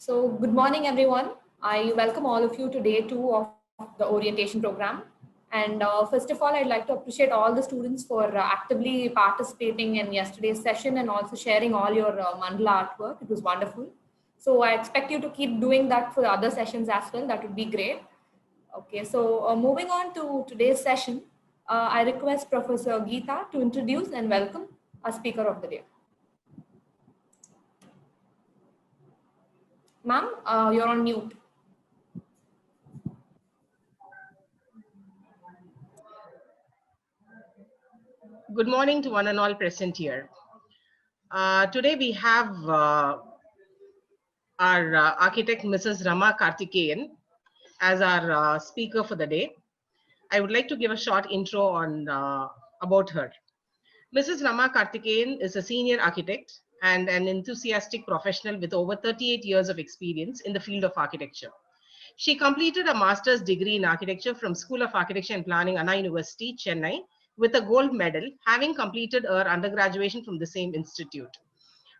So good morning, everyone. I welcome all of you to day 2 of the orientation program. And first of all, I'd like to appreciate all the students for actively participating in yesterday's session and also sharing all your mandala artwork. It was wonderful. So I expect you to keep doing that for other sessions as well. That would be great. Okay, so moving on to today's session, I request Professor Geeta to introduce and welcome our speaker of the day. Ma'am, you're on mute. Good morning to one and all present here. Today we have our architect, Mrs. Rama Karthikeyan, as our speaker for the day. I would like to give a short intro on about her. Mrs. Rama Karthikeyan is a senior architect and an enthusiastic professional with over 38 years of experience in the field of architecture. She completed a master's degree in architecture from School of Architecture and Planning, Anna University, Chennai, with a gold medal, having completed her undergraduation from the same institute.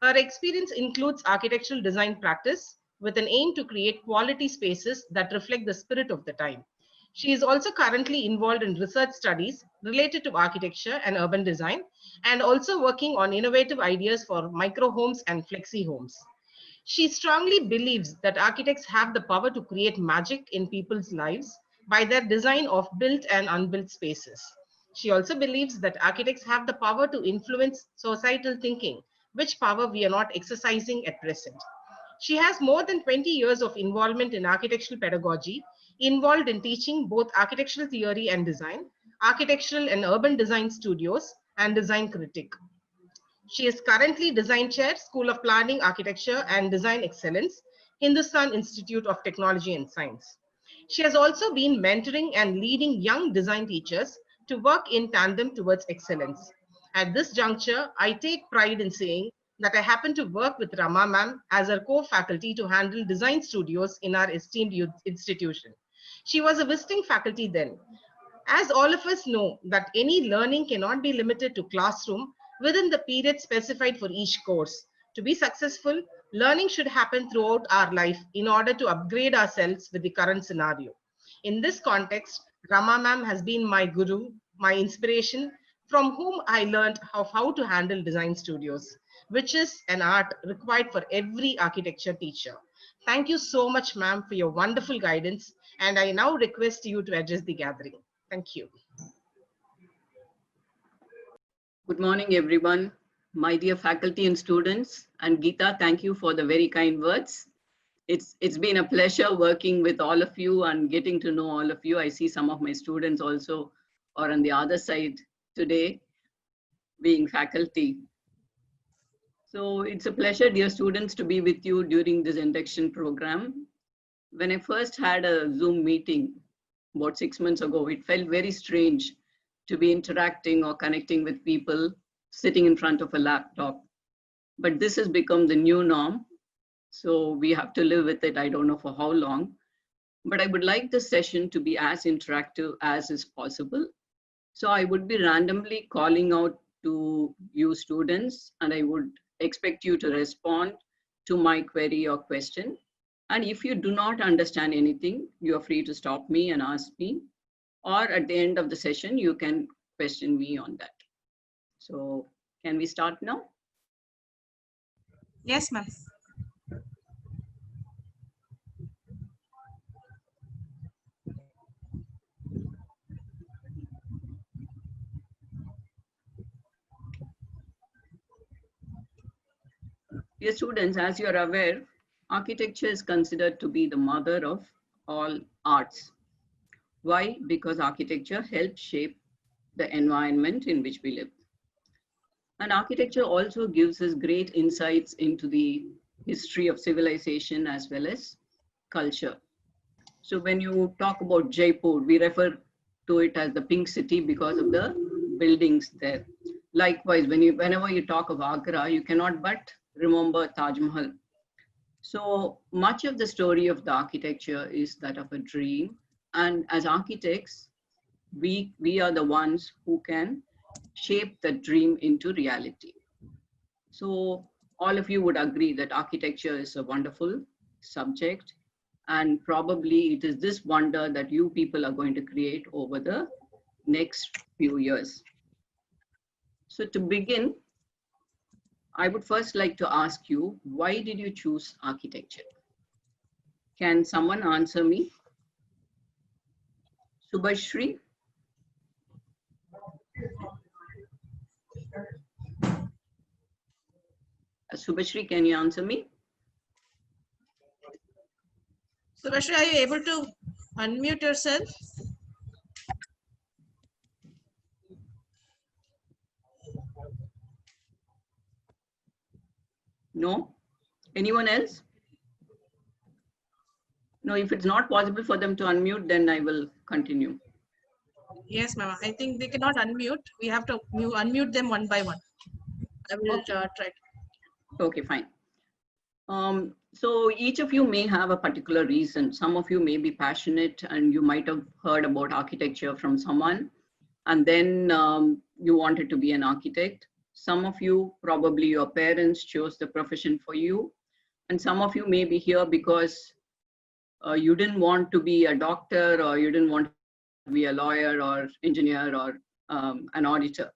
Her experience includes architectural design practice with an aim to create quality spaces that reflect the spirit of the time. She is also currently involved in research studies related to architecture and urban design, and also working on innovative ideas for micro homes and flexi homes. She strongly believes that architects have the power to create magic in people's lives by their design of built and unbuilt spaces. She also believes that architects have the power to influence societal thinking, which power we are not exercising at present. She has more than 20 years of involvement in architectural pedagogy, involved in teaching both architectural theory and design, architectural and urban design studios, and design critic. She is currently Design Chair, School of Planning, Architecture and Design Excellence, Hindustan Institute of Technology and Science. She has also been mentoring and leading young design teachers to work in tandem towards excellence. At this juncture, I take pride in saying that I happen to work with Rama ma'am as her co-faculty to handle design studios in our esteemed youth institution. She was a visiting faculty then. As all of us know that any learning cannot be limited to classroom within the period specified for each course. To be successful, learning should happen throughout our life in order to upgrade ourselves with the current scenario. In this context, Rama ma'am has been my guru, my inspiration, from whom I learned how to handle design studios, which is an art required for every architecture teacher. Thank you so much, ma'am, for your wonderful guidance, and I now request you to address the gathering. Thank you. Good morning, everyone. My dear faculty and students, and Geeta, thank you for the very kind words. It's been a pleasure working with all of you and getting to know all of you. I see some of my students also are on the other side today, being faculty. So it's a pleasure, dear students, to be with you during this induction program. When I first had a Zoom meeting about 6 months ago, it felt very strange to be interacting or connecting with people sitting in front of a laptop. But this has become the new norm. So we have to live with it. I don't know for how long, but I would like this session to be as interactive as is possible. So I would be randomly calling out to you students, and I would expect you to respond to my query or question. And if you do not understand anything, you are free to stop me and ask me, or at the end of the session, you can question me on that. So can we start now? Yes, ma'am. Dear students, as you are aware, architecture is considered to be the mother of all arts. Why? Because architecture helps shape the environment in which we live. And architecture also gives us great insights into the history of civilization as well as culture. So when you talk about Jaipur, we refer to it as the pink city because of the buildings there. Likewise, whenever you talk of Agra, you cannot but remember Taj Mahal. So much of the story of the architecture is that of a dream. And as architects, we are the ones who can shape the dream into reality. So all of you would agree that architecture is a wonderful subject. And probably it is this wonder that you people are going to create over the next few years. So to begin, I would first like to ask you, why did you choose architecture? Can someone answer me? Subhashri? Subhashri, can you answer me? Subhashri, are you able to unmute yourself? No? Anyone else? No, if it's not possible for them to unmute, then I will continue. Yes, ma'am. I think they cannot unmute. We have to unmute them one by one. I will try. Okay, fine. So each of you may have a particular reason. Some of you may be passionate and you might have heard about architecture from someone, and then you wanted to be an architect. Some of you, probably your parents chose the profession for you. And some of you may be here because you didn't want to be a doctor, or you didn't want to be a lawyer or engineer or an auditor.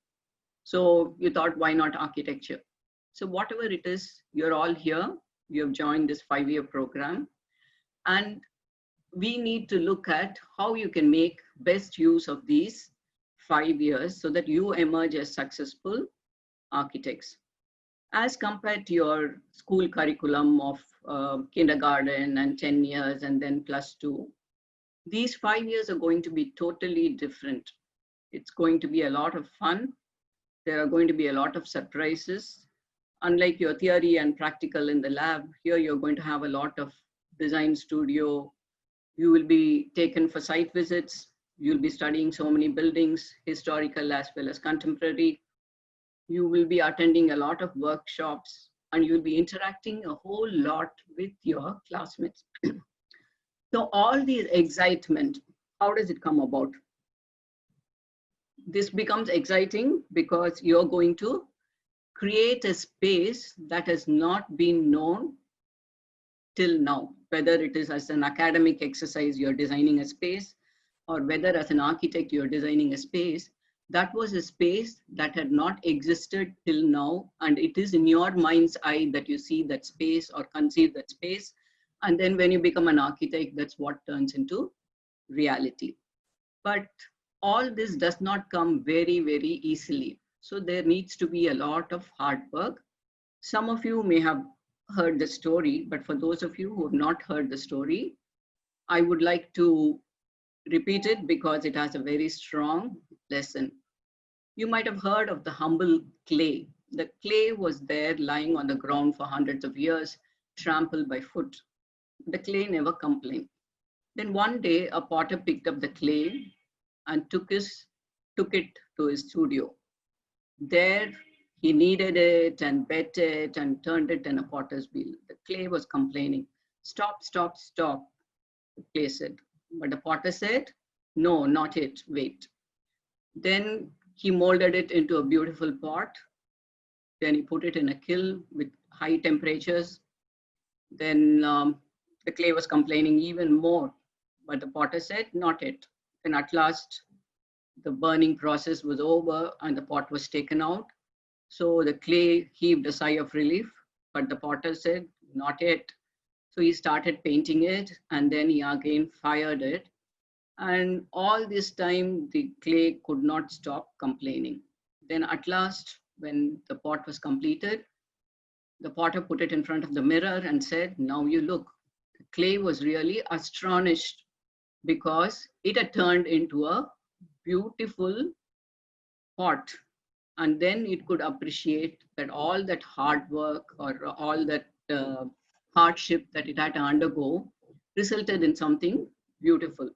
So you thought, why not architecture? So whatever it is, you're all here. You have joined this 5-year program. And we need to look at how you can make best use of these 5 years so that you emerge as successful architects. As compared to your school curriculum of kindergarten and 10 years and then +2, these 5 years are going to be totally different. It's going to be a lot of fun. There are going to be a lot of surprises. Unlike your theory and practical in the lab, here you're going to have a lot of design studio. You will be taken for site visits. You'll be studying so many buildings, historical as well as contemporary. You will be attending a lot of workshops, and you'll be interacting a whole lot with your classmates. So all the excitement, how does it come about? This becomes exciting because you're going to create a space that has not been known till now, whether it is as an academic exercise, you're designing a space, or whether as an architect, you're designing a space. That was a space that had not existed till now, and it is in your mind's eye that you see that space or conceive that space. And then when you become an architect, that's what turns into reality. But all this does not come very, very easily. So there needs to be a lot of hard work. Some of you may have heard the story, but for those of you who have not heard the story, I would like to repeat it because it has a very strong lesson. You might have heard of the humble clay. The clay was there lying on the ground for hundreds of years, trampled by foot. The clay never complained. Then one day, a potter picked up the clay and took it to his studio. There, he kneaded it and bet it and turned it in a potter's wheel. The clay was complaining. Stop, stop, stop, the clay said. But the potter said, no, not it, wait. Then he molded it into a beautiful pot. Then he put it in a kiln with high temperatures. Then the clay was complaining even more. But the potter said, not it. Then at last, the burning process was over and the pot was taken out. So the clay heaved a sigh of relief, but the potter said, not it. So he started painting it, and then he again fired it. And all this time, the clay could not stop complaining. Then at last, when the pot was completed, the potter put it in front of the mirror and said, now you look. The clay was really astonished because it had turned into a beautiful pot. And then it could appreciate that all that hard work or all that hardship that it had to undergo resulted in something beautiful.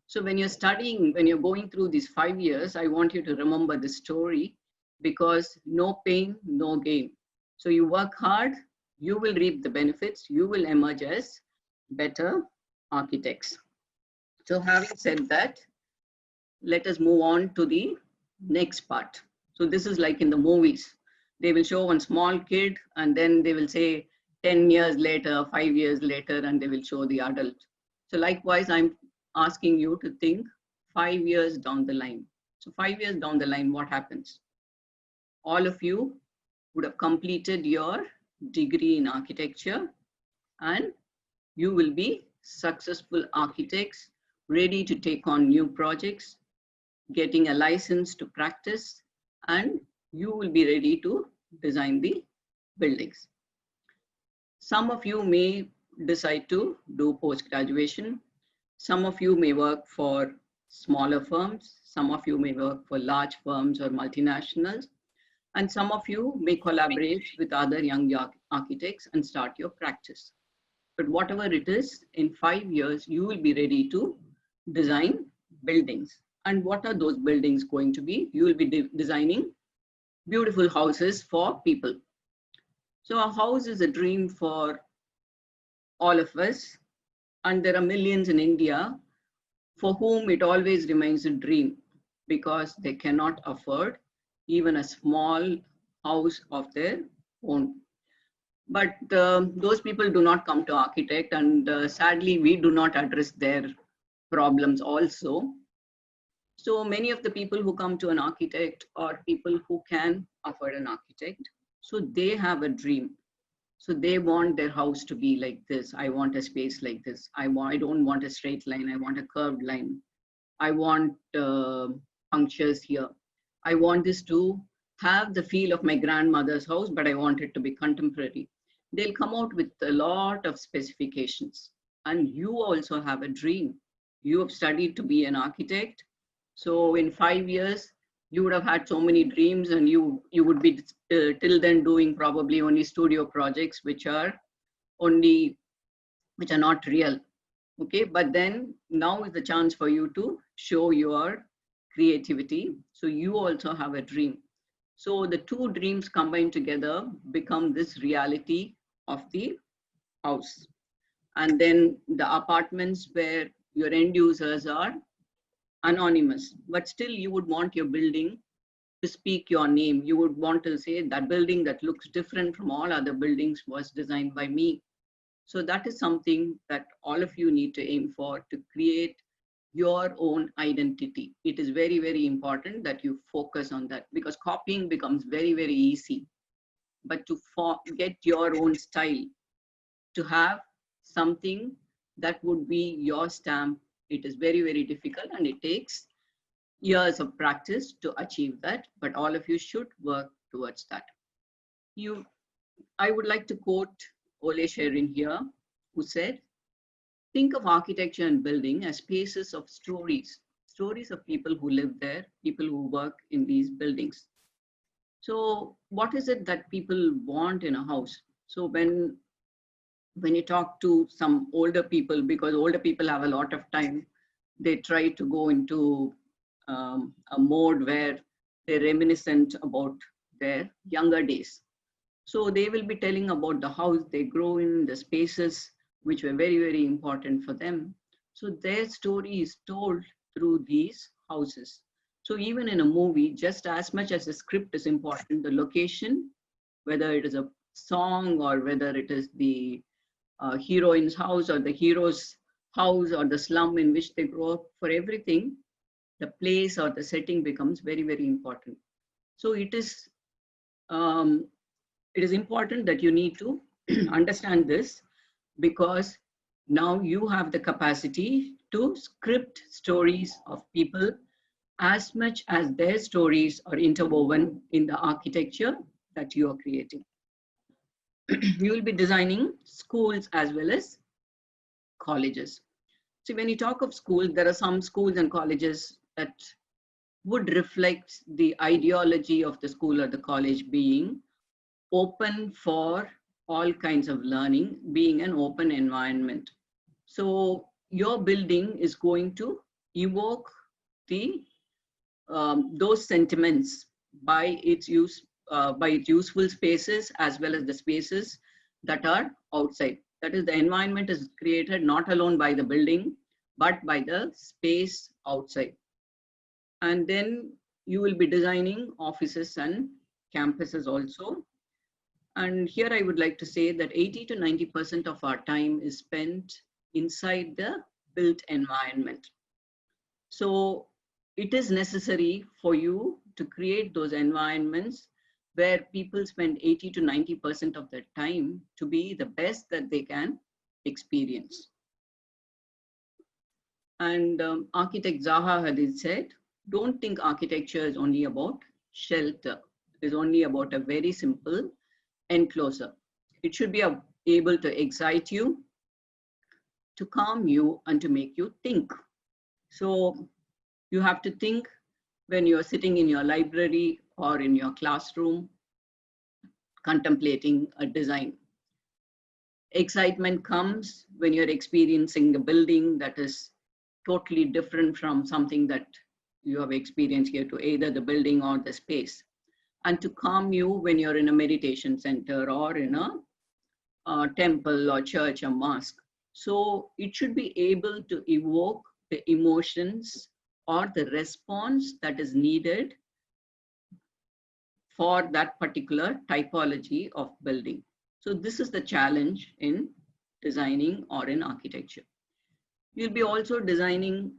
So when you're studying, when you're going through these 5 years, I want you to remember this story, because no pain, no gain. So you work hard, you will reap the benefits, you will emerge as better architects. So having said that, let us move on to the next part. So this is like in the movies. They will show one small kid and then they will say, 10 years later, 5 years later, and they will show the adult. So likewise, I'm asking you to think 5 years down the line. So 5 years down the line, what happens? All of you would have completed your degree in architecture, and you will be successful architects, ready to take on new projects, getting a license to practice, and you will be ready to design the buildings. Some of you may decide to do post-graduation. Some of you may work for smaller firms. Some of you may work for large firms or multinationals. And some of you may collaborate with other young architects and start your practice. But whatever it is, in 5 years, you will be ready to design buildings. And what are those buildings going to be? You will be designing beautiful houses for people. So a house is a dream for all of us. And there are millions in India for whom it always remains a dream because they cannot afford even a small house of their own. But those people do not come to architect, and sadly, we do not address their problems also. So many of the people who come to an architect are people who can afford an architect. So they have a dream. So they want their house to be like this. I want a space like this. I don't want a straight line. I want a curved line. I want punctures here. I want this to have the feel of my grandmother's house, but I want it to be contemporary. They'll come out with a lot of specifications. And you also have a dream. You have studied to be an architect. So in 5 years, you would have had so many dreams, and you would be till then doing probably only studio projects, which are not real. Okay, but then now is the chance for you to show your creativity. So you also have a dream. So the two dreams combined together become this reality of the house. And then the apartments where your end users are anonymous, but still you would want your building to speak your name. You would want to say that building that looks different from all other buildings was designed by me. So that is something that all of you need to aim for, to create your own identity. It is very, very important that you focus on that, because copying becomes very, very easy. But to get your own style, to have something that would be your stamp, it is very, very difficult, and it takes years of practice to achieve that. But all of you should work towards that. I would like to quote Ole Sherin here, who said, think of architecture and building as spaces of stories of people who live there, people who work in these buildings. So what is it that people want in a house? So when you talk to some older people, because older people have a lot of time, they try to go into a mode where they're reminiscent about their younger days. So they will be telling about the house they grow in, the spaces which were very, very important for them. So their story is told through these houses. So even in a movie, just as much as the script is important, the location, whether it is a song or whether it is the heroine's house or the hero's house or the slum in which they grow up, for everything, the place or the setting becomes very, very important. So it is important that you need to understand this, because now you have the capacity to script stories of people as much as their stories are interwoven in the architecture that you are creating. You will be designing schools as well as colleges. So when you talk of schools, there are some schools and colleges that would reflect the ideology of the school or the college being open for all kinds of learning, being an open environment. So your building is going to evoke those sentiments by its useful spaces as well as the spaces that are outside. That is, the environment is created not alone by the building, but by the space outside. And then you will be designing offices and campuses also. And here I would like to say that 80 to 90% of our time is spent inside the built environment. So it is necessary for you to create those environments where people spend 80 to 90% of their time to be the best that they can experience. And architect Zaha Hadid said, don't think architecture is only about shelter. It is only about a very simple enclosure. It should be able to excite you, to calm you, and to make you think. So you have to think when you're sitting in your library or in your classroom, contemplating a design. Excitement comes when you're experiencing a building that is totally different from something that you have experienced here, to either the building or the space. And to calm you when you're in a meditation center or in a temple or church or mosque. So it should be able to evoke the emotions or the response that is needed for that particular typology of building. So this is the challenge in designing or in architecture. You'll be also designing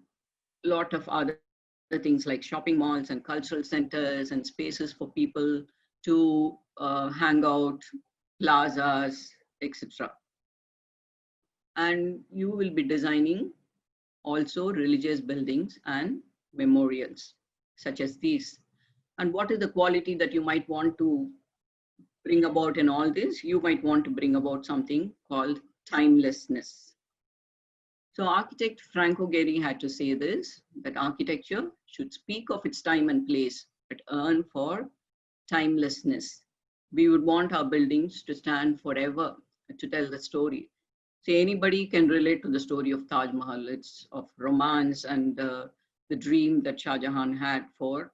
a lot of other things like shopping malls and cultural centers and spaces for people to hang out, plazas, etc. And you will be designing also religious buildings and memorials such as these. And what is the quality that you might want to bring about in all this? You might want to bring about something called timelessness. So architect Franco Gehry had to say this, that architecture should speak of its time and place, but earn for timelessness. We would want our buildings to stand forever, to tell the story. So anybody can relate to the story of Taj Mahal. It's of romance and the dream that Shah Jahan had for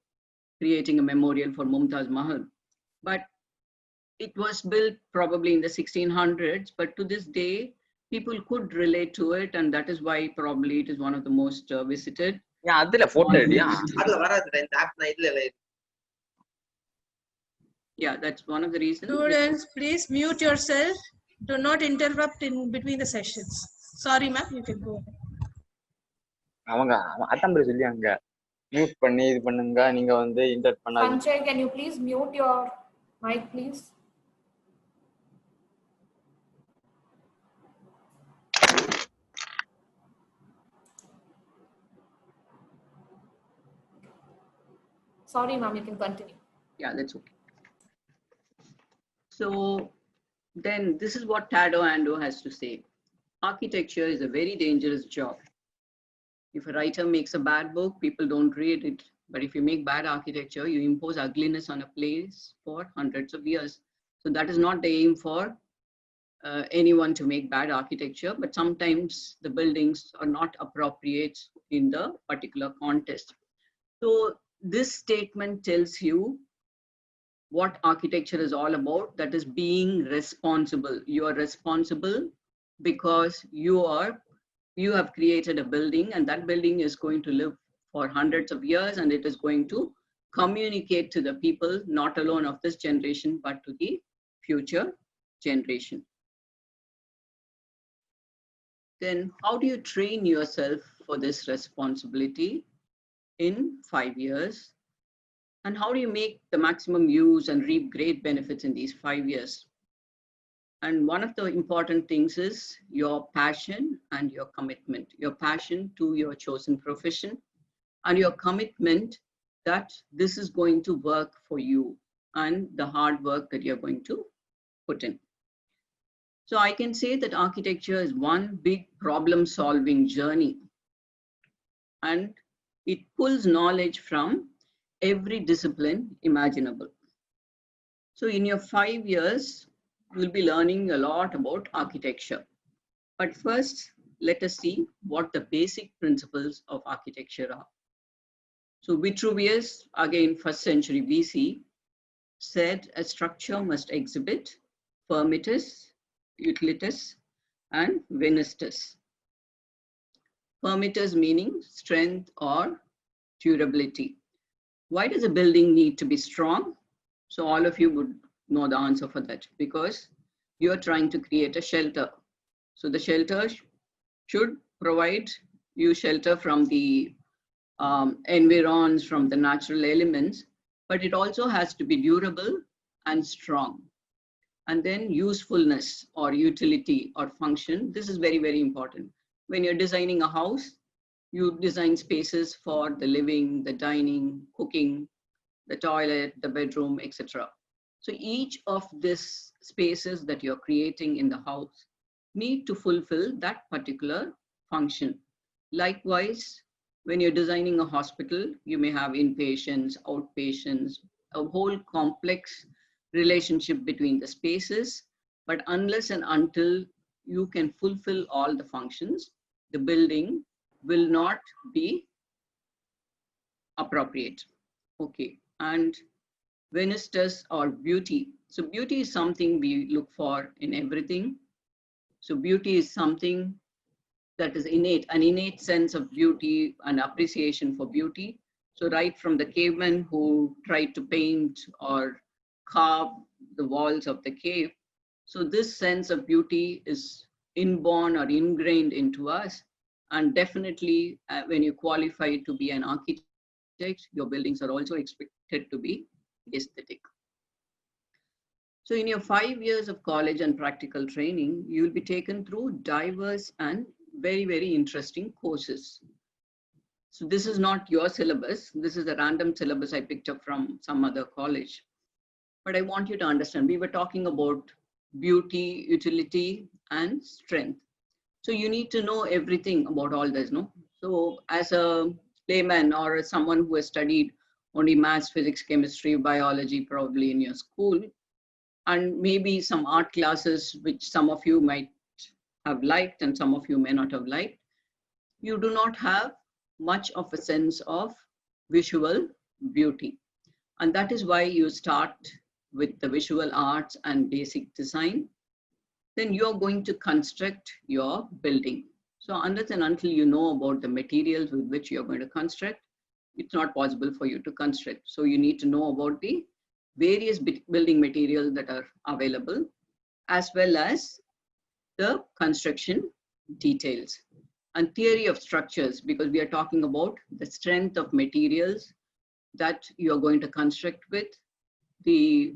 creating a memorial for Mumtaz Mahal. But it was built probably in the 1600s, but to this day, people could relate to it, and that is why probably it is one of the most visited. Yeah, Yeah, that's one of the reasons. Students, please mute yourself. Do not interrupt in between the sessions. Sorry, ma'am, you can go. Mute பண்ணி இது பண்ணுங்க, நீங்க வந்து inert பண்ணாதீங்க. Sanjay, can you please mute your mic, please? Sorry, ma'am, you can continue. Yeah, that's okay. So then this is what Tado Ando has to say. Architecture is a very dangerous job. If a writer makes a bad book, people don't read it. But if you make bad architecture, you impose ugliness on a place for hundreds of years. So that is not the aim for anyone to make bad architecture, but sometimes the buildings are not appropriate in the particular context. So this statement tells you what architecture is all about, that is being responsible. You are responsible because you have created a building, and that building is going to live for hundreds of years, and it is going to communicate to the people, not alone of this generation, but to the future generation. Then how do you train yourself for this responsibility in 5 years? And how do you make the maximum use and reap great benefits in these 5 years? And one of the important things is your passion and your commitment. Your passion to your chosen profession and your commitment that this is going to work for you and the hard work that you're going to put in. So I can say that architecture is one big problem-solving journey, and it pulls knowledge from every discipline imaginable. So in your 5 years, you'll be learning a lot about architecture. But first, let us see what the basic principles of architecture are. So Vitruvius, again 1st century BC, said a structure must exhibit firmitas, utilitas, and venestus. Firmitas meaning strength or durability. Why does a building need to be strong? So all of you would know the answer for that, because you're trying to create a shelter. So the shelter should provide you shelter from the environs, from the natural elements, but it also has to be durable and strong. And then usefulness or utility or function. This is very, very important. When you're designing a house, you design spaces for the living, the dining, cooking, the toilet, the bedroom, etc. So each of these spaces that you're creating in the house need to fulfill that particular function. Likewise, when you're designing a hospital, you may have inpatients, outpatients, a whole complex relationship between the spaces, but unless and until you can fulfill all the functions, the building will not be appropriate. Okay, and Venustus or beauty. So beauty is something we look for in everything. So beauty is something that is innate, an innate sense of beauty and appreciation for beauty. So right from the cavemen who tried to paint or carve the walls of the cave. So this sense of beauty is inborn or ingrained into us. And definitely when you qualify to be an architect, your buildings are also expected to be aesthetic. So in your 5 years of college and practical training, you will be taken through diverse and very, very interesting courses. So this is not your syllabus. This is a random syllabus I picked up from some other college. But I want you to understand, we were talking about beauty, utility, and strength. So you need to know everything about all this, no? So as a layman or as someone who has studied only maths, physics, chemistry, biology, probably in your school, and maybe some art classes, which some of you might have liked and some of you may not have liked, you do not have much of a sense of visual beauty. And that is why you start with the visual arts and basic design. Then you're going to construct your building. So unless and until you know about the materials with which you're going to construct, it's not possible for you to construct. So you need to know about the various building materials that are available, as well as the construction details and theory of structures, because we are talking about the strength of materials that you are going to construct with, the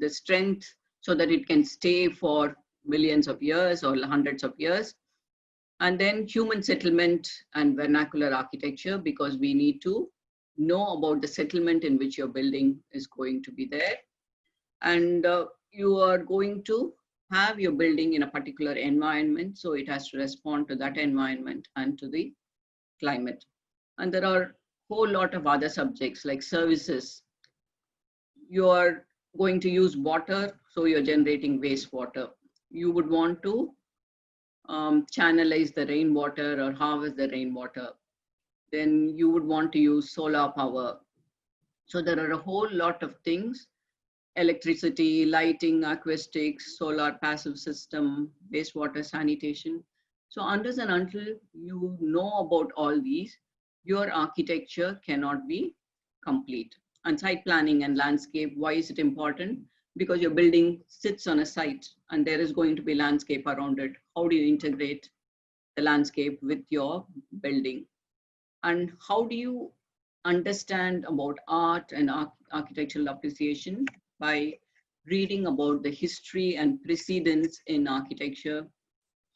strength so that it can stay for millions of years or hundreds of years. And then human settlement and vernacular architecture, because we need to know about the settlement in which your building is going to be there. And you are going to have your building in a particular environment, so it has to respond to that environment and to the climate. And there are a whole lot of other subjects like services. You are going to use water, so you're generating wastewater. You would want to channelize the rainwater or harvest the rainwater. Then you would want to use solar power. So there are a whole lot of things: electricity, lighting, acoustics, solar passive system, wastewater sanitation. So unless and until you know about all these, your architecture cannot be complete. And site planning and landscape, why is it important? Because your building sits on a site and there is going to be landscape around it. How do you integrate the landscape with your building? And how do you understand about art and architectural appreciation? By reading about the history and precedents in architecture,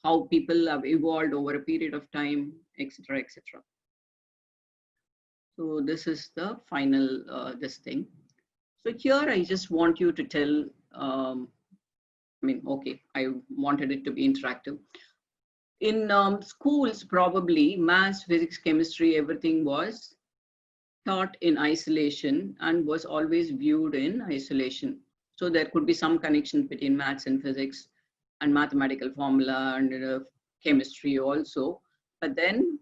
how people have evolved over a period of time, etc., etc. So this is the final this thing. So here I just want you to tell, okay, I wanted it to be interactive. In schools, probably maths, physics, chemistry, everything was taught in isolation and was always viewed in isolation. So there could be some connection between maths and physics and mathematical formula and chemistry also. But then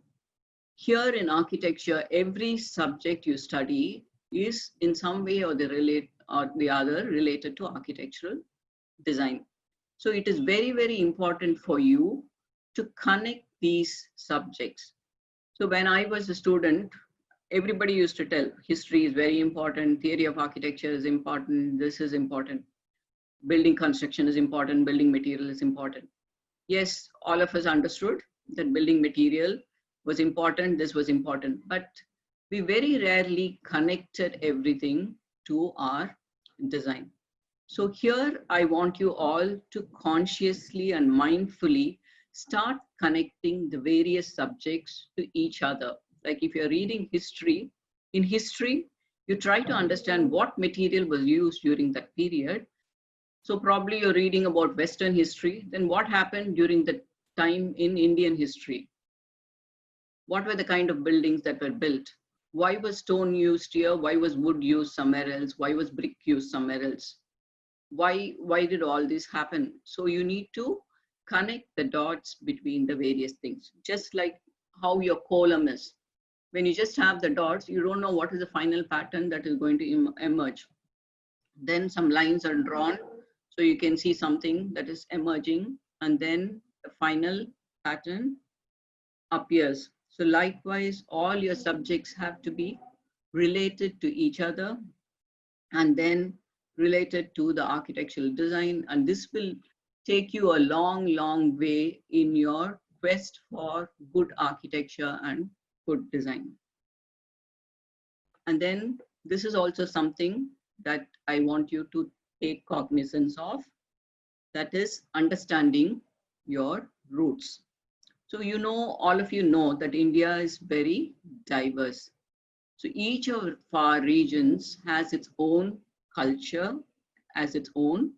here in architecture, every subject you study is in some way or the other related to architectural design. So it is very, very important for you to connect these subjects. So when I was a student, everybody used to tell history is very important, theory of architecture is important, this is important, building construction is important, building material is important. Yes, all of us understood that building material was important, this was important, but we very rarely connected everything to our design. So here I want you all to consciously and mindfully start connecting the various subjects to each other. Like if you're reading history, in history, you try to understand what material was used during that period. So probably you're reading about Western history, then what happened during the time in Indian history? What were the kind of buildings that were built? Why was stone used here? Why was wood used somewhere else? Why was brick used somewhere else? Why did all this happen? So you need to connect the dots between the various things, just like how your column is. When you just have the dots, you don't know what is the final pattern that is going to emerge. Then some lines are drawn, so you can see something that is emerging, and then the final pattern appears. So likewise, all your subjects have to be related to each other and then related to the architectural design. And this will take you a long, long way in your quest for good architecture and good design. And then this is also something that I want you to take cognizance of, that is understanding your roots. So you know, all of you know that India is very diverse. So each of our regions has its own culture, has its own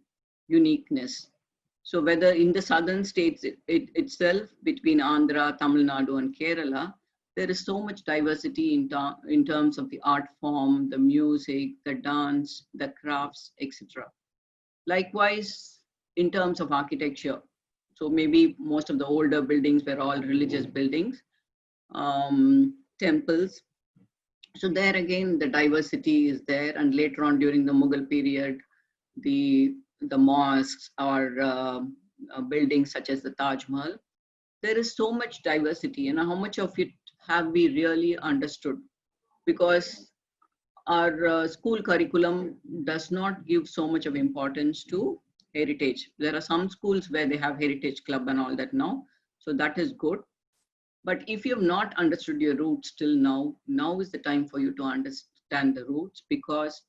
uniqueness. So whether in the southern states itself, between Andhra, Tamil Nadu and Kerala, there is so much diversity in terms of the art form, the music, the dance, the crafts, etc. Likewise, in terms of architecture, so maybe most of the older buildings were all religious buildings, temples. So there again, the diversity is there. And later on during the Mughal period, the mosques or buildings such as the Taj Mahal, there is so much diversity. And how much of it have we really understood? Because our school curriculum does not give so much of importance to heritage. There are some schools where they have heritage club and all that now. So that is good. But if you have not understood your roots till now, now is the time for you to understand the roots, because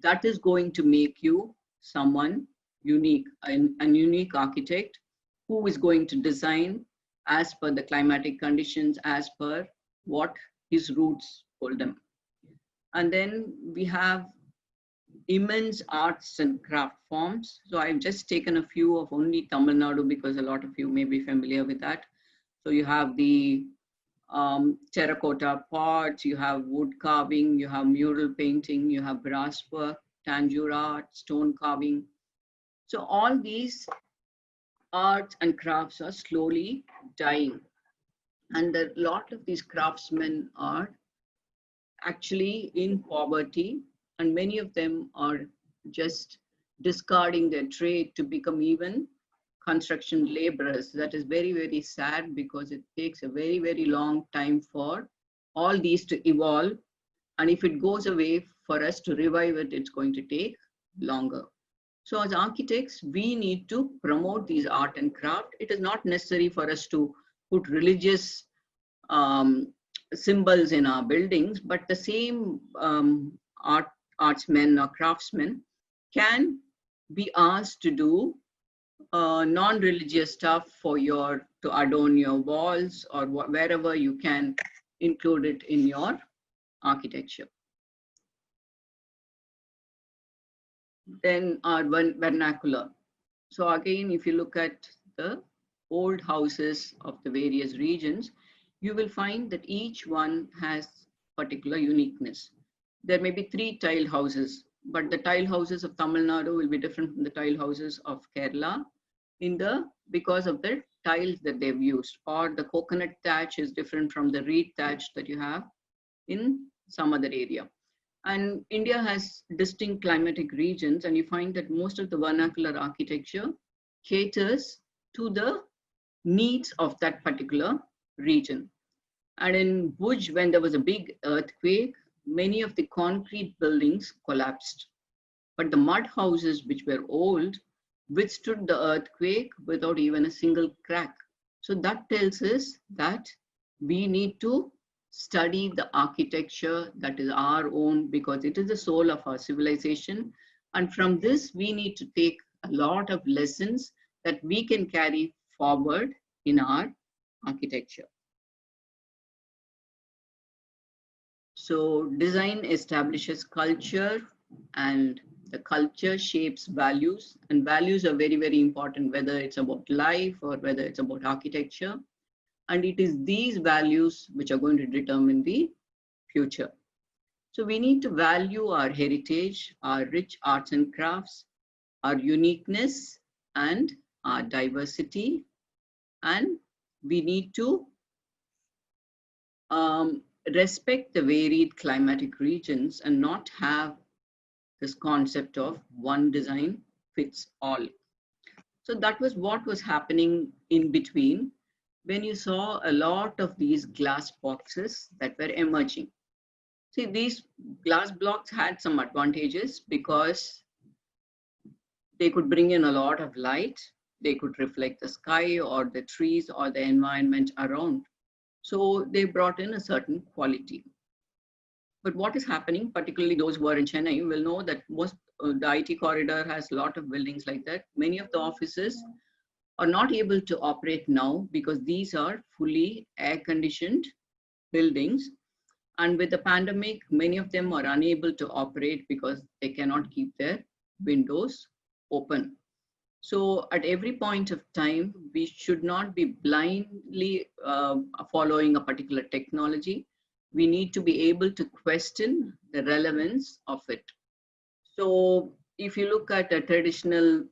that is going to make you someone unique, a unique architect who is going to design as per the climatic conditions, as per what his roots told him. And then we have immense arts and craft forms. So I've just taken a few of only Tamil Nadu because a lot of you may be familiar with that. So you have the terracotta pots, you have wood carving, you have mural painting, you have brass work, tanjore art, stone carving. So all these arts and crafts are slowly dying. And a lot of these craftsmen are actually in poverty, and many of them are just discarding their trade to become even construction laborers. That is very, very sad, because it takes a very, very long time for all these to evolve. And if it goes away, for us to revive it, it's going to take longer. So as architects, we need to promote these art and craft. It is not necessary for us to put religious symbols in our buildings, but the same artsmen or craftsmen can be asked to do non-religious stuff to adorn your walls, or wherever you can include it in your architecture. Then our vernacular. So again, if you look at the old houses of the various regions, you will find that each one has particular uniqueness. There may be 3 tile houses, but the tile houses of Tamil Nadu will be different from the tile houses of Kerala because of the tiles that they've used, or the coconut thatch is different from the reed thatch that you have in some other area. And India has distinct climatic regions, and you find that most of the vernacular architecture caters to the needs of that particular region. And in Bhuj, when there was a big earthquake, many of the concrete buildings collapsed. But the mud houses, which were old, withstood the earthquake without even a single crack. So that tells us that we need to study the architecture that is our own, because it is the soul of our civilization. And from this, we need to take a lot of lessons that we can carry forward in our architecture. So design establishes culture, and the culture shapes values, and values are very, very important, whether it's about life or whether it's about architecture. And it is these values which are going to determine the future. So we need to value our heritage, our rich arts and crafts, our uniqueness and our diversity. And we need to respect the varied climatic regions and not have this concept of one design fits all. So that was what was happening in between when you saw a lot of these glass boxes that were emerging. See, these glass blocks had some advantages because they could bring in a lot of light. They could reflect the sky or the trees or the environment around. So they brought in a certain quality. But what is happening, particularly those who are in Chennai, will know that most the IT corridor has a lot of buildings like that. Many of the offices are not able to operate now because these are fully air-conditioned buildings. And with the pandemic, many of them are unable to operate because they cannot keep their windows open. So at every point of time, we should not be blindly following a particular technology. We need to be able to question the relevance of it. So if you look at a traditional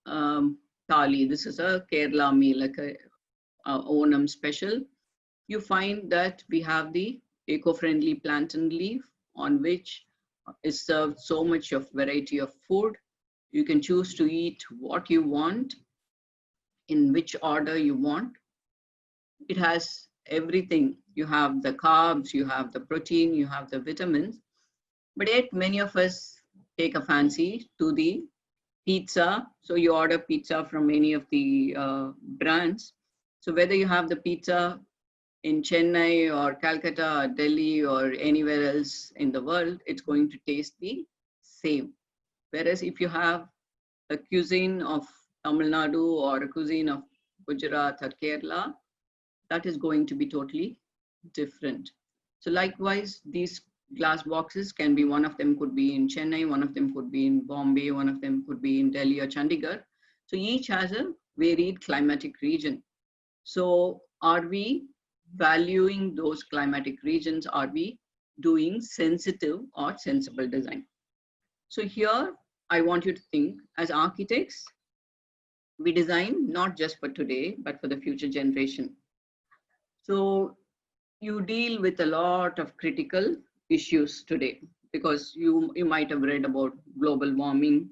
thali, this is a Kerala meal, like a Onam special, you find that we have the eco-friendly plantain leaf on which is served so much of variety of food. You can choose to eat what you want, in which order you want. It has everything. You have the carbs, you have the protein, you have the vitamins, but yet many of us take a fancy to the pizza. So you order pizza from any of the brands. So whether you have the pizza in Chennai or Calcutta or Delhi or anywhere else in the world, it's going to taste the same. Whereas if you have a cuisine of Tamil Nadu or a cuisine of Gujarat or Kerala, that is going to be totally different. So likewise, these glass boxes can be, one of them could be in Chennai, one of them could be in Bombay, one of them could be in Delhi or Chandigarh. So each has a varied climatic region. So are we valuing those climatic regions? Are we doing sensitive or sensible design? So here, I want you to think, as architects, we design not just for today, but for the future generation. So you deal with a lot of critical issues today because you might have read about global warming,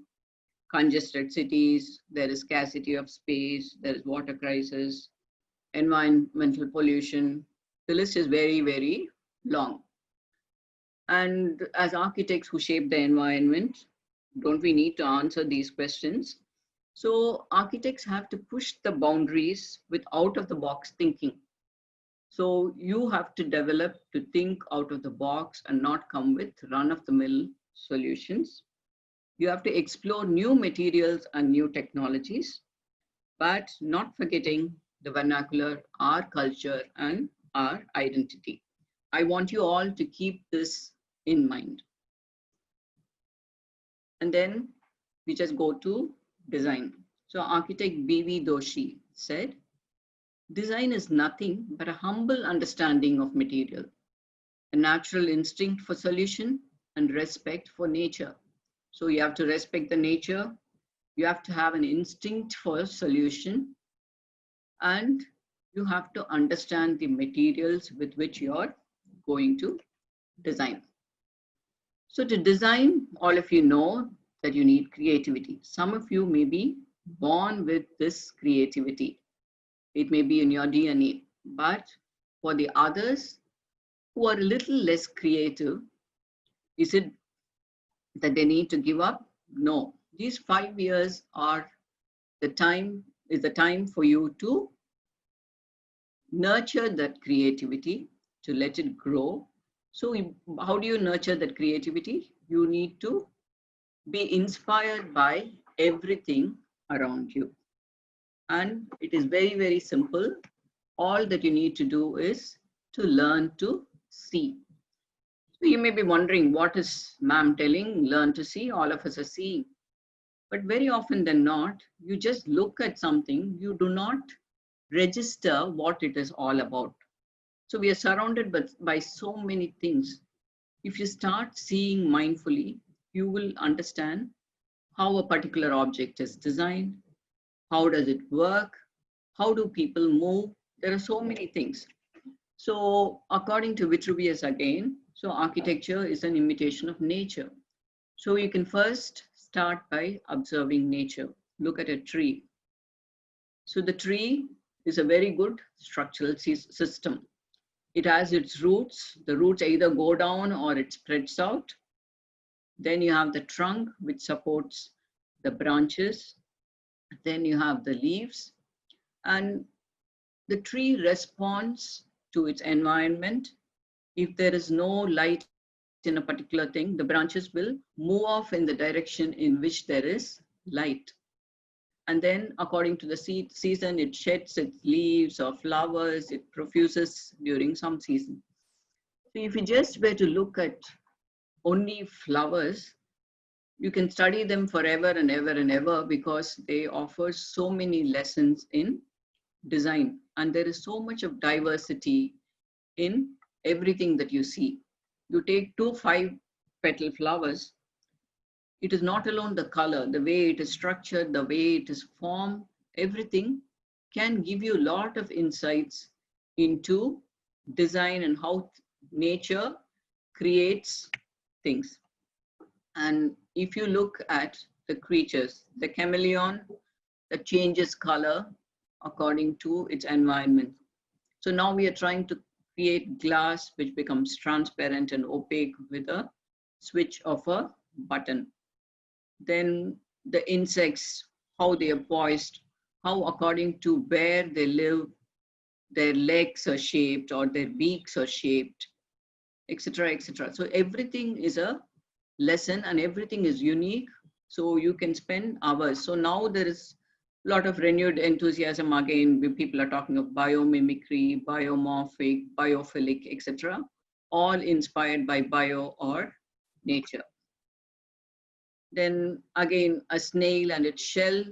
congested cities, there is scarcity of space, there is water crisis, environmental pollution. The list is very, very long. And as architects who shape the environment, don't we need to answer these questions? So architects have to push the boundaries with out-of-the-box thinking. So you have to develop to think out of the box and not come with run-of-the-mill solutions. You have to explore new materials and new technologies, but not forgetting the vernacular, our culture, and our identity. I want you all to keep this in mind. And then we just go to design. So architect B.V. Doshi said, design is nothing but a humble understanding of material, a natural instinct for solution, and respect for nature. So you have to respect the nature, you have to have an instinct for solution, and you have to understand the materials with which you're going to design. So to design, all of you know that you need creativity. Some of you may be born with this creativity. It may be in your DNA, but for the others, who are a little less creative, is it that they need to give up? No. These 5 years are the time for you to nurture that creativity, to let it grow. So how do you nurture that creativity? You need to be inspired by everything around you. And it is very, very simple. All that you need to do is to learn to see. So you may be wondering, what is ma'am telling? Learn to see. All of us are seeing. But very often than not, you just look at something, you do not register what it is all about. So we are surrounded by so many things. If you start seeing mindfully, you will understand how a particular object is designed, how does it work, how do people move. There are so many things. So according to Vitruvius again, so architecture is an imitation of nature. So you can first start by observing nature. Look at a tree. So the tree is a very good structural system. It has its roots. The roots either go down or it spreads out. Then you have the trunk, which supports the branches. Then you have the leaves. And the tree responds to its environment. If there is no light in a particular thing, the branches will move off in the direction in which there is light. And then according to the season, it sheds its leaves or flowers, it profuses during some season. So if you just were to look at only flowers, you can study them forever and ever and ever, because they offer so many lessons in design. And there is so much of diversity in everything that you see. You take 2 5-petal flowers, it is not alone the color, the way it is structured, the way it is formed, everything can give you a lot of insights into design and how nature creates things. And if you look at the creatures, the chameleon that changes color according to its environment. So now we are trying to create glass which becomes transparent and opaque with a switch of a button. Then the insects, how they are poised, how according to where they live, their legs are shaped or their beaks are shaped, etc., etc. So everything is a lesson and everything is unique. So you can spend hours. So now there is a lot of renewed enthusiasm again. People are talking of biomimicry, biomorphic, biophilic, etc., all inspired by bio or nature. Then again, a snail and its shell.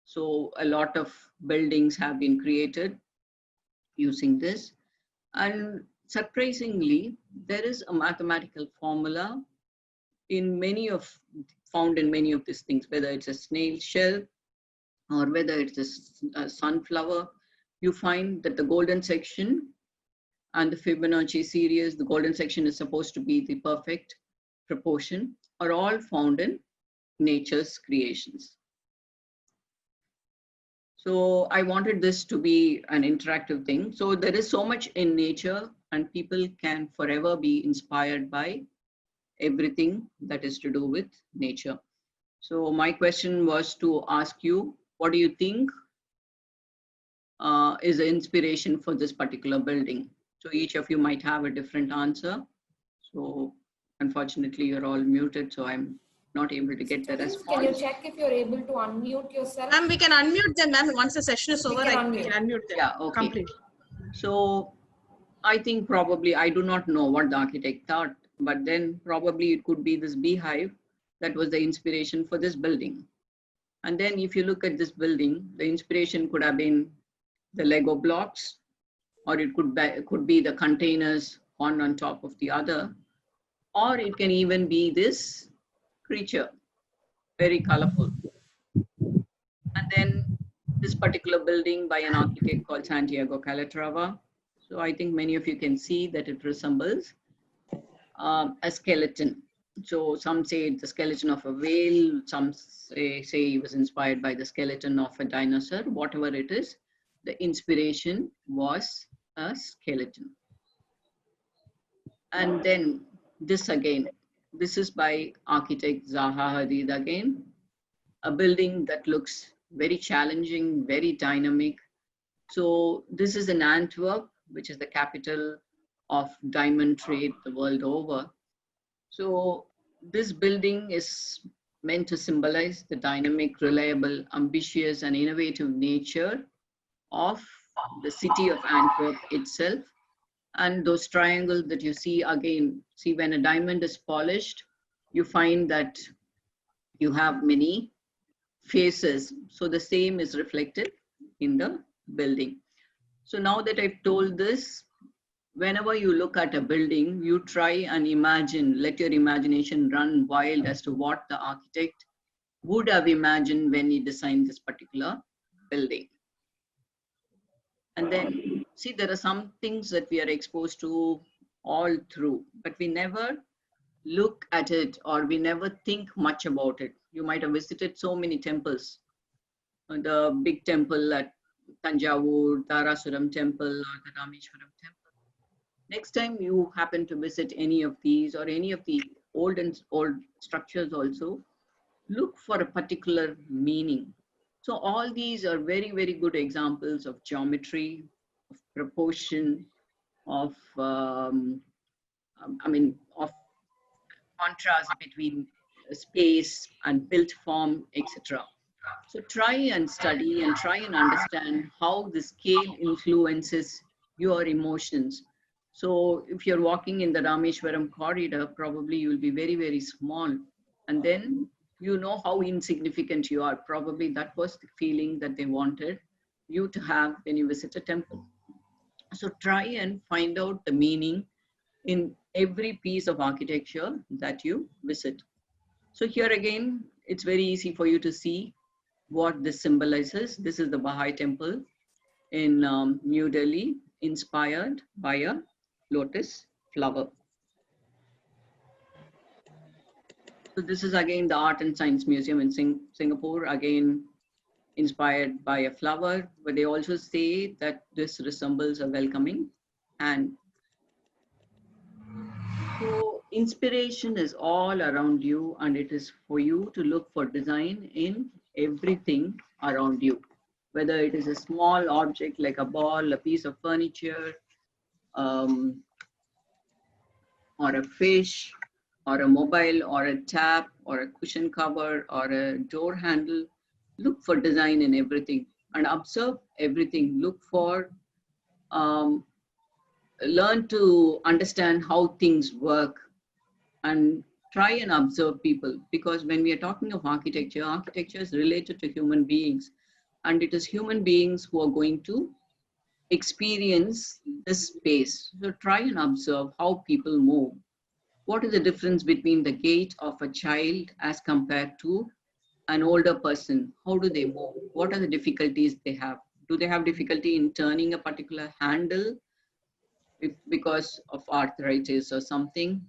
So a lot of buildings have been created using this. And surprisingly, there is a mathematical formula found in many of these things, whether it's a snail shell or whether it's a sunflower. You find that the golden section and the Fibonacci series, the golden section is supposed to be the perfect proportion, are all found in nature's creations. So I wanted this to be an interactive thing. So there is so much in nature and people can forever be inspired by everything that is to do with nature. So my question was to ask you, what do you think is the inspiration for this particular building? So each of you might have a different answer. So unfortunately, you're all muted, so I'm not able to get the response. Can you check if you're able to unmute yourself? Ma'am, we can unmute them, ma'am. Once the session is over, we can unmute them. Yeah, okay. Completely. So I think probably, I do not know what the architect thought, but then probably it could be this beehive that was the inspiration for this building. And then if you look at this building, the inspiration could have been the Lego blocks, or it could be the containers one on top of the other, or it can even be this creature, very colorful. And then this particular building by an architect called Santiago Calatrava. So I think many of you can see that it resembles a skeleton. So some say it's the skeleton of a whale, some say he was inspired by the skeleton of a dinosaur. Whatever it is, the inspiration was a skeleton. And then this again, this is by architect Zaha Hadid again, a building that looks very challenging, very dynamic. So this is in Antwerp, which is the capital of diamond trade the world over. So this building is meant to symbolize the dynamic, reliable, ambitious, and innovative nature of the city of Antwerp itself. And those triangles that you see again, see when a diamond is polished, you find that you have many faces. So the same is reflected in the building. So now that I've told this, whenever you look at a building, you try and imagine, let your imagination run wild as to what the architect would have imagined when he designed this particular building. And then, see, there are some things that we are exposed to all through, but we never look at it or we never think much about it. You might have visited so many temples, the big temple at Tanjavur, Tarasuram temple, or the Rameshwaram temple. Next time you happen to visit any of these or any of the old structures also, look for a particular meaning. So all these are very, very good examples of geometry, of proportion, of of contrast between space and built form, etc. So try and study and try and understand how the scale influences your emotions. So if you're walking in the Rameshwaram corridor, probably you'll be very, very small. And then you know how insignificant you are. Probably that was the feeling that they wanted you to have when you visit a temple. So try and find out the meaning in every piece of architecture that you visit. So here again, it's very easy for you to see what this symbolizes. This is the Baha'i temple in New Delhi, inspired by a lotus flower. So this is again the Art and Science Museum in Singapore, again inspired by a flower, but they also say that this resembles a welcoming hand. So inspiration is all around you, and it is for you to look for design in everything around you, whether it is a small object like a ball, a piece of furniture, or a fish, or a mobile, or a tap, or a cushion cover, or a door handle. Look for design in everything and observe everything. Look for, learn to understand how things work and try and observe people. Because when we are talking of architecture, architecture is related to human beings, and it is human beings who are going to experience this space. So try and observe how people move. What is the difference between the gait of a child as compared to an older person? How do they move? What are the difficulties they have? Do they have difficulty in turning a particular handle because of arthritis or something?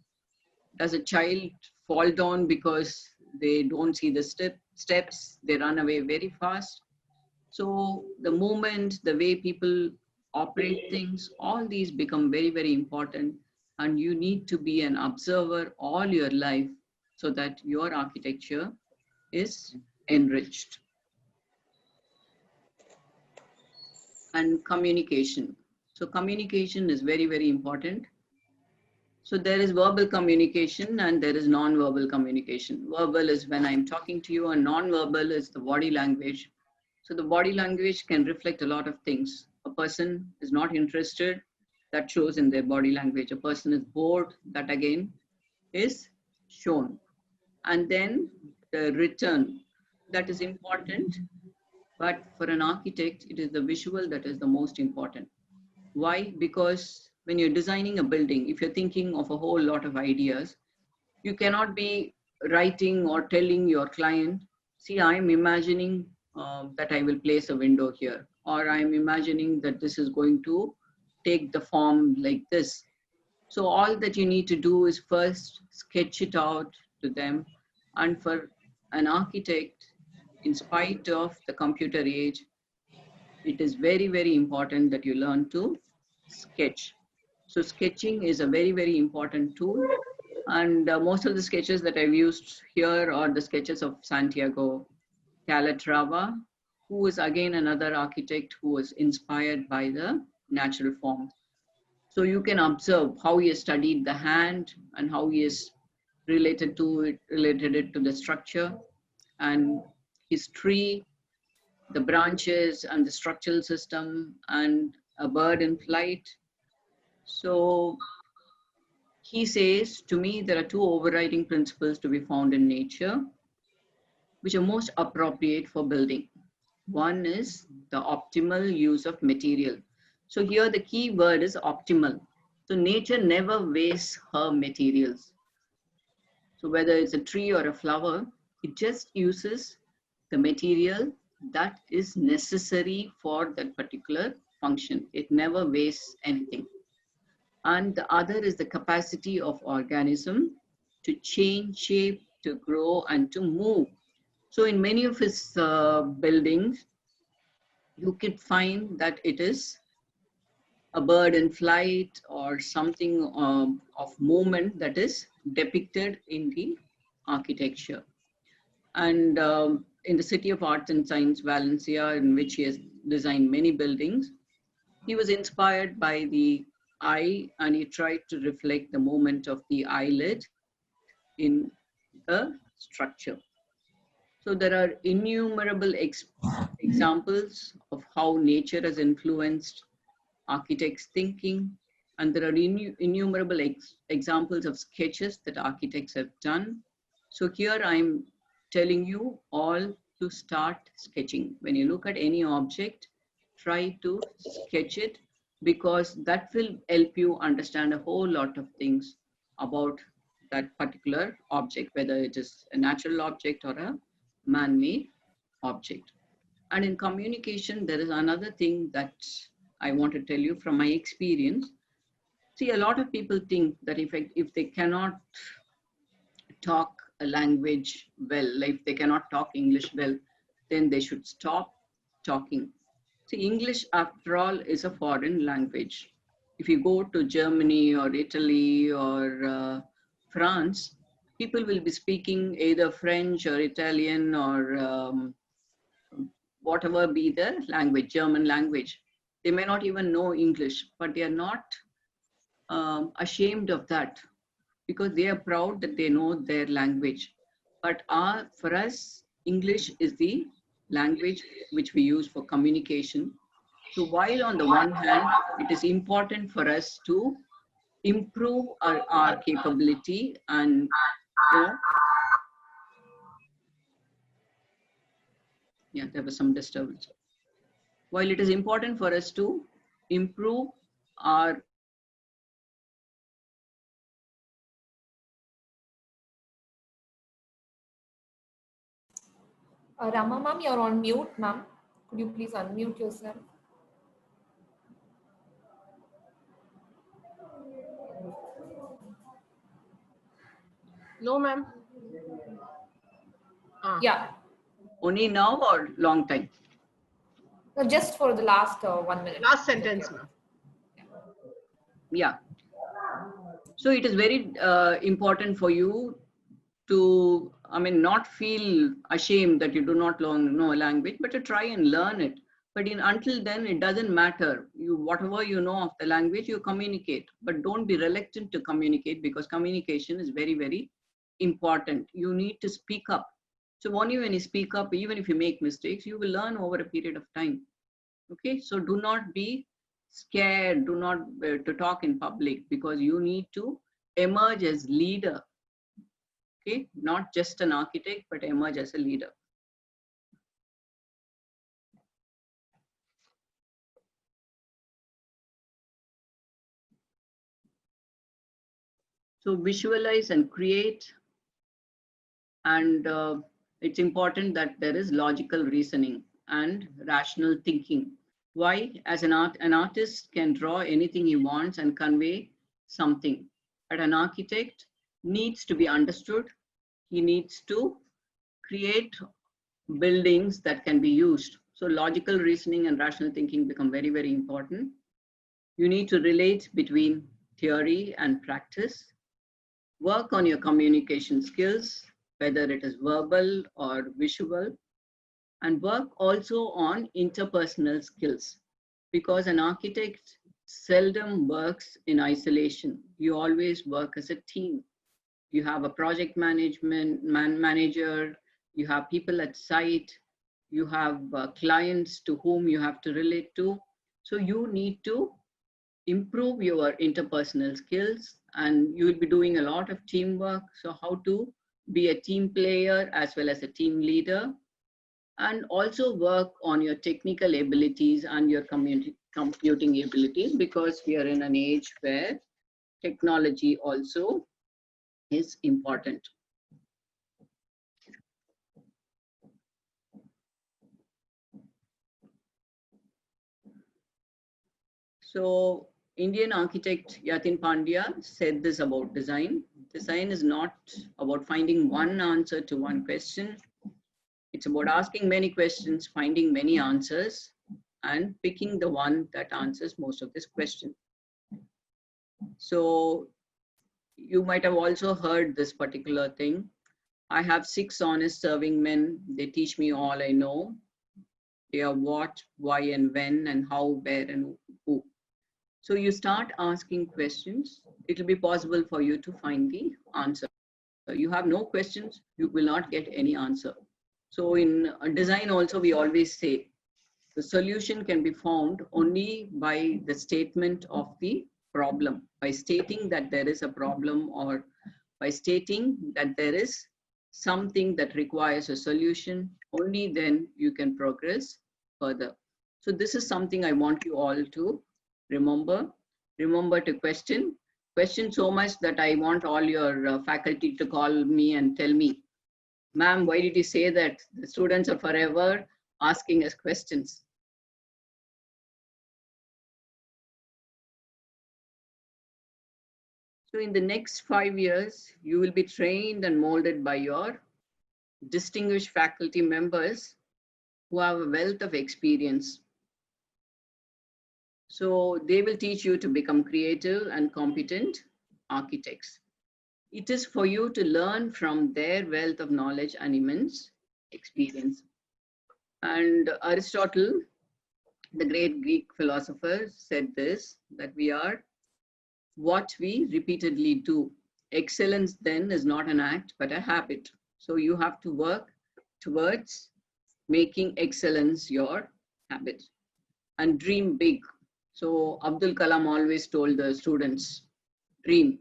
Does a child fall down because they don't see the steps? They run away very fast. So the movement, the way people operate things, all these become very, very important. And you need to be an observer all your life so that your architecture is enriched. And communication. So communication is very, very important. So there is verbal communication and there is non-verbal communication. Verbal is when I'm talking to you, and non-verbal is the body language. So the body language can reflect a lot of things. A person is not interested, that shows in their body language. A person is bored, that again is shown. And then the return, that is important. But for an architect, it is the visual that is the most important. Why? Because when you're designing a building, if you're thinking of a whole lot of ideas, you cannot be writing or telling your client, see, I'm imagining that I will place a window here, or I'm imagining that this is going to take the form like this. So all that you need to do is first sketch it out to them. And for an architect, in spite of the computer age, it is very, very important that you learn to sketch. So sketching is a very, very important tool. And most of the sketches that I've used here are the sketches of Santiago Calatrava, who is again another architect who was inspired by the natural form. So you can observe how he has studied the hand and how he has related it to the structure and his tree, the branches and the structural system and a bird in flight. So he says, to me, there are two overriding principles to be found in nature, which are most appropriate for building. One is the optimal use of material. So here the key word is optimal. So nature never wastes her materials. So whether it's a tree or a flower, it just uses the material that is necessary for that particular function. It never wastes anything. And the other is the capacity of organism to change shape, to grow, and to move. So in many of his buildings, you could find that it is a bird in flight or something of movement that is depicted in the architecture. And in the City of Arts and Science, Valencia, in which he has designed many buildings, he was inspired by the eye and he tried to reflect the movement of the eyelid in the structure. So there are innumerable examples of how nature has influenced architects' thinking, and there are innumerable examples of sketches that architects have done. So here I'm telling you all to start sketching. When you look at any object, try to sketch it, because that will help you understand a whole lot of things about that particular object, whether it is a natural object or a man-made object. And in communication, there is another thing that I want to tell you from my experience. See, a lot of people think that if they cannot talk a language well, if they cannot talk English well, then they should stop talking. See, English, after all, is a foreign language. If you go to Germany or Italy or France, people will be speaking either French or Italian or whatever be the language, German language. They may not even know English, but they are not ashamed of that, because they are proud that they know their language. But for us, English is the language which we use for communication. So while on the one hand, it is important for us to improve our capability and, yeah, there was some disturbance. While it is important for us to improve our Rama ma'am, you're on mute, ma'am. Could you please unmute yourself? No, ma'am. Yeah. only now or long time? No, just for the last 1 minute. Last sentence, ma'am. Yeah. So it is very important for you to, not feel ashamed that you do not know a language, but to try and learn it. But until then, it doesn't matter. Whatever you know of the language, you communicate. But don't be reluctant to communicate, because communication is very, very important. You need to speak up. So only when you speak up, even if you make mistakes, you will learn over a period of time. Okay, so do not be scared, do not to talk in public, because you need to emerge as leader. Okay, not just an architect, but emerge as a leader. So visualize and create, and it's important that there is logical reasoning and rational thinking. Why? As an artist can draw anything he wants and convey something, but an architect needs to be understood. He needs to create buildings that can be used. So logical reasoning and rational thinking become very, very important. You need to relate between theory and practice. Work on your communication skills, whether it is verbal or visual, and work also on interpersonal skills, because an architect seldom works in isolation. You always work as a team. You have a project manager, you have people at site, you have clients to whom you have to relate to. So you need to improve your interpersonal skills, and you will be doing a lot of teamwork. So how to be a team player as well as a team leader, and also work on your technical abilities and your computing abilities, because we are in an age where technology also is important. So Indian architect YATIN Pandya said this about design. Design is not about finding one answer to one question. It's about asking many questions, finding many answers, and picking the one that answers most of this question. So you might have also heard this particular thing. I have 6 honest serving men. They teach me all I know. They are what, why, and when, and how, where, and who. So you start asking questions. It will be possible for you to find the answer. You have no questions, you will not get any answer. So in design also, we always say the solution can be found only by the statement of the problem. By stating that there is a problem, or by stating that there is something that requires a solution, only then you can progress further. So this is something I want you all to remember. Remember to question so much that I want all your faculty to call me and tell me, ma'am, why did you say that? The students are forever asking us questions. So in the next 5 years, you will be trained and molded by your distinguished faculty members who have a wealth of experience. So they will teach you to become creative and competent architects. It is for you to learn from their wealth of knowledge and immense experience. And Aristotle, the great Greek philosopher, said this, that we are what we repeatedly do. Excellence then is not an act, but a habit. So you have to work towards making excellence your habit. And dream big. So Abdul Kalam always told the students, dream.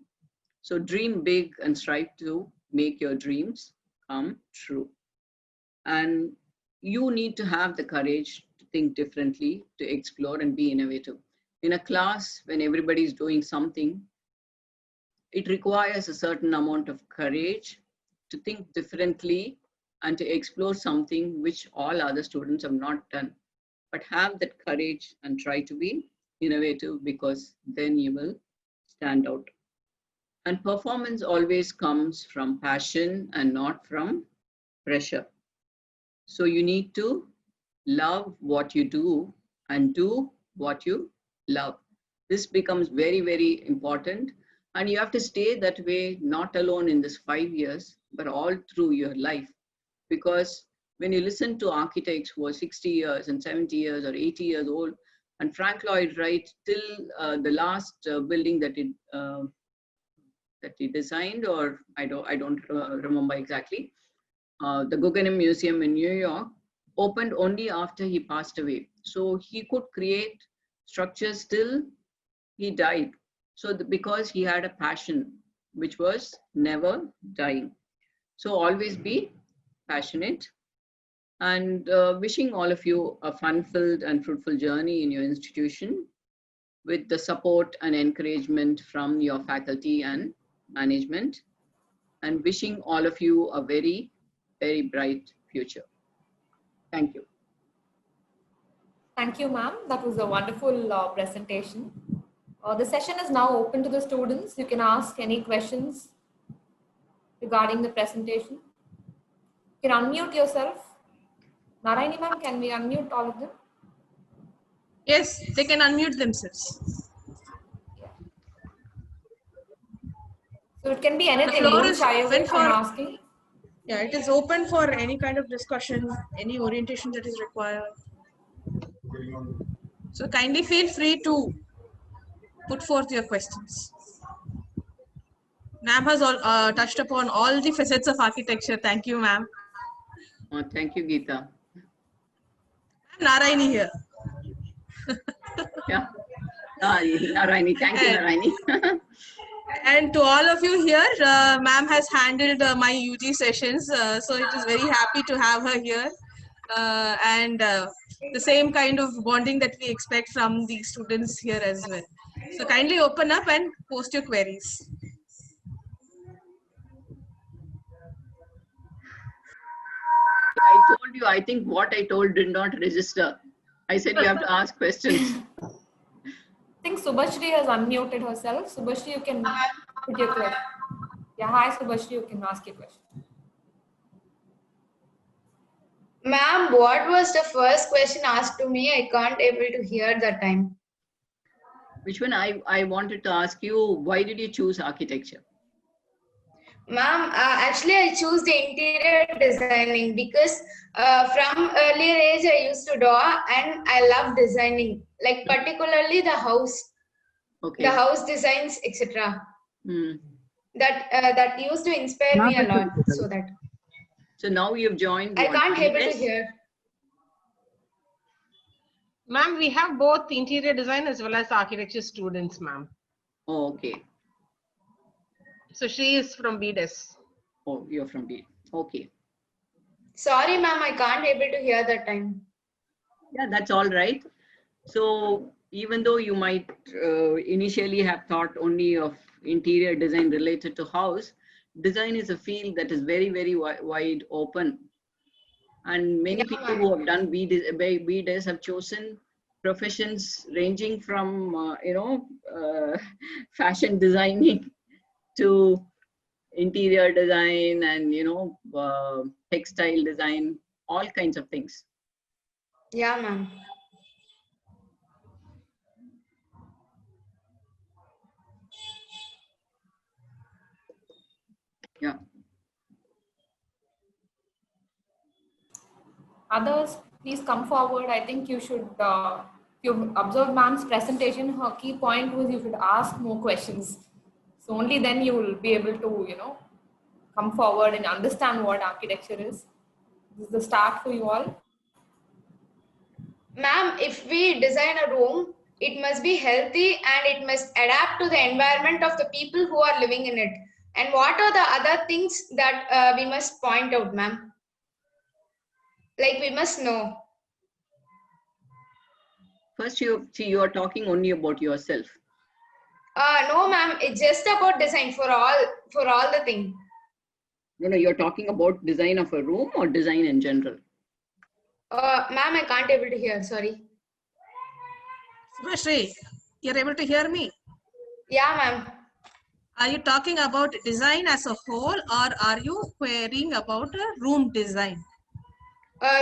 So dream big and strive to make your dreams come true. And you need to have the courage to think differently, to explore and be innovative. In a class, when everybody is doing something, it requires a certain amount of courage to think differently and to explore something which all other students have not done. But have that courage and try to be innovative, because then you will stand out. And performance always comes from passion and not from pressure. So you need to love what you do and do what you love. This becomes very, very important. And you have to stay that way, not alone in this 5 years, but all through your life. Because when you listen to architects who are 60 years and 70 years or 80 years old, and Frank Lloyd Wright, till the last building that he designed, or I don't remember exactly, the Guggenheim Museum in New York opened only after he passed away. So he could create structures till he died. So because he had a passion which was never dying. So always be passionate, and wishing all of you a fun-filled and fruitful journey in your institution with the support and encouragement from your faculty and management, and wishing all of you a very, very bright future. Thank you. Thank you, ma'am. That was a wonderful presentation. The session is now open to the students. You can ask any questions regarding the presentation. You can unmute yourself. Narayani ma'am, can we unmute all of them? Yes, they can unmute themselves. So it can be The anything. floor You is shy away open from for, asking. yeah, it is open for any kind of discussion, any orientation that is required. So kindly feel free to put forth your questions. Ma'am has touched upon all the facets of architecture. Thank you, ma'am. Oh, thank you, Geeta. Narayani here. Yeah. Narayani, thank you, Narayani. And to all of you here, ma'am has handled my UG sessions. So it is very happy to have her here. And the same kind of bonding that we expect from the students here as well. So kindly open up and post your queries. I told you, I think what I told did not register. I said you have to ask questions. I think Subhashri has unmuted herself. Subhashri, you can put your question. Yeah, hi Subhashri, you can ask your question. Ma'am, what was the first question asked to me? I can't able to hear that time. Which one? I wanted to ask you, why did you choose architecture? Ma'am, actually I choose the interior designing because from earlier age I used to draw and I love designing, like particularly the Okay. house designs, etc. Hmm. That used to inspire me a lot. So that So now you've joined I what? can't able to BDS? hear. Ma'am, we have both interior design as well as architecture students, ma'am. Oh, okay. So she is from BDS. Oh, you're from B. Okay. Sorry, ma'am, I can't able to hear that time. Yeah, that's all right. So even though you might initially have thought only of interior design related to house, design is a field that is very, very wide open. And many Yeah, people ma'am. who have done BDS have chosen professions ranging from, fashion designing to interior design and, textile design, all kinds of things. Yeah, ma'am. Yeah. Others, please come forward. I think you should, you've observed ma'am's presentation. Her key point was you should ask more questions. So only then you will be able to, come forward and understand what architecture is. This is the start for you all. Ma'am, if we design a room, it must be healthy and it must adapt to the environment of the people who are living in it. And what are the other things that we must point out, ma'am? Like we must know. First, you are talking only about yourself. No, ma'am, it's just about design for all the thing. No, you're talking about design of a room or design in general? Ma'am, I can't able to hear, sorry. Subhashri, you're able to hear me? Yeah, ma'am. Are you talking about design as a whole or are you querying about a room design?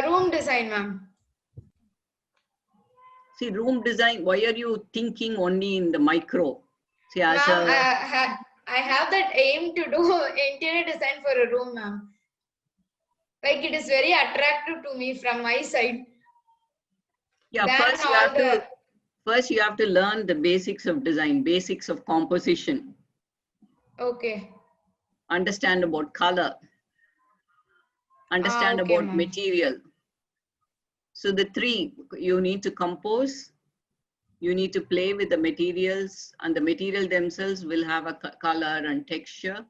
Room design, ma'am. See, room design, why are you thinking only in the micro? See, as Ma'am, a, I have that aim to do interior design for a room, ma'am. Like it is very attractive to me from my side. yeah, Then first you have to learn the basics of design, basics of composition, Okay. understand about color, understand Okay, about ma'am. material. So the three, you need to compose, you need to play with the materials, and the material themselves will have a color and texture.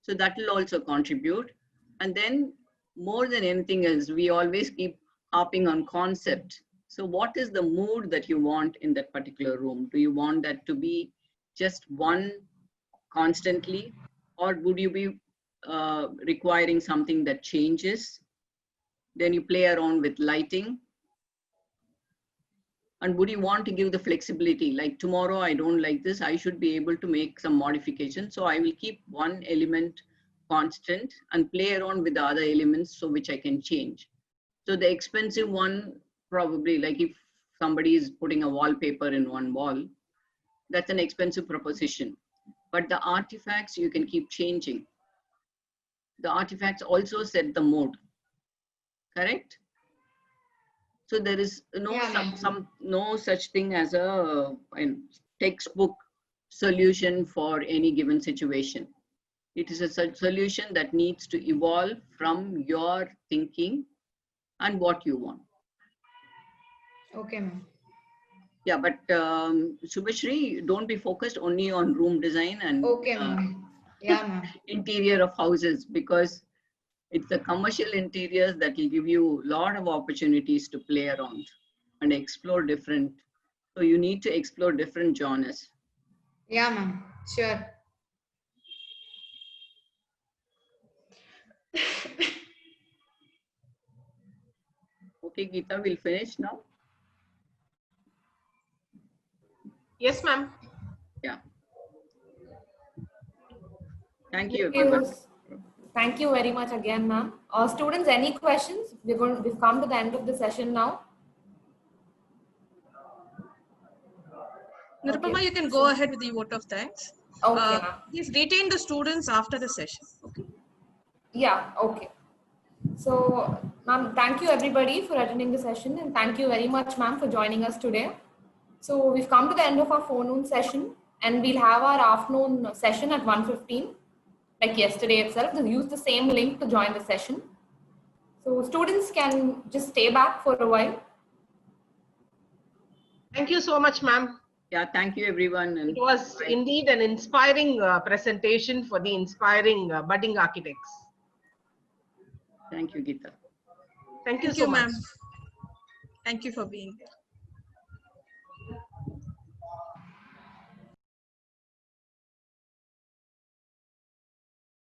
So that will also contribute. And then more than anything else, we always keep harping on concept. So what is the mood that you want in that particular room? Do you want that to be just one constantly, or would you be requiring something that changes? Then you play around with lighting. And would you want to give the flexibility? Like tomorrow, I don't like this, I should be able to make some modifications. So I will keep one element constant and play around with the other elements so which I can change. So the expensive one, probably like if somebody is putting a wallpaper in one wall, that's an expensive proposition. but the artifacts you can keep changing. The artifacts also set the mode, correct? So there is no such thing as a textbook solution for any given situation. It is a solution that needs to evolve from your thinking and what you want. Okay, ma'am. Yeah, but Subhashri, don't be focused only on room design and Okay, ma'am. Yeah, ma'am. interior of houses, because it's the commercial interiors that will give you a lot of opportunities to play around and explore different. So you need to explore different genres. Yeah, ma'am. Sure. Okay, Geeta, we'll finish now. Yes, ma'am. Yeah. Thank you, Thank you. everyone. Thank you very much again, ma'am. Students, any questions? We've come to the end of the session now. Nirupama, Okay. you can go ahead with the vote of thanks. Okay, ma'am. Please retain the students after the session. Okay. Yeah, okay. So, ma'am, thank you everybody for attending the session, and thank you very much, ma'am, for joining us today. So we've come to the end of our forenoon session, and we'll have our afternoon session at 1:15, like yesterday itself. Just use the same link to join the session. So students can just stay back for a while. Thank you so much, ma'am. Yeah, thank you, everyone. And It was indeed an inspiring presentation for the inspiring budding architects. thank you, Geeta. Thank you so much. Ma'am. Thank you for being here.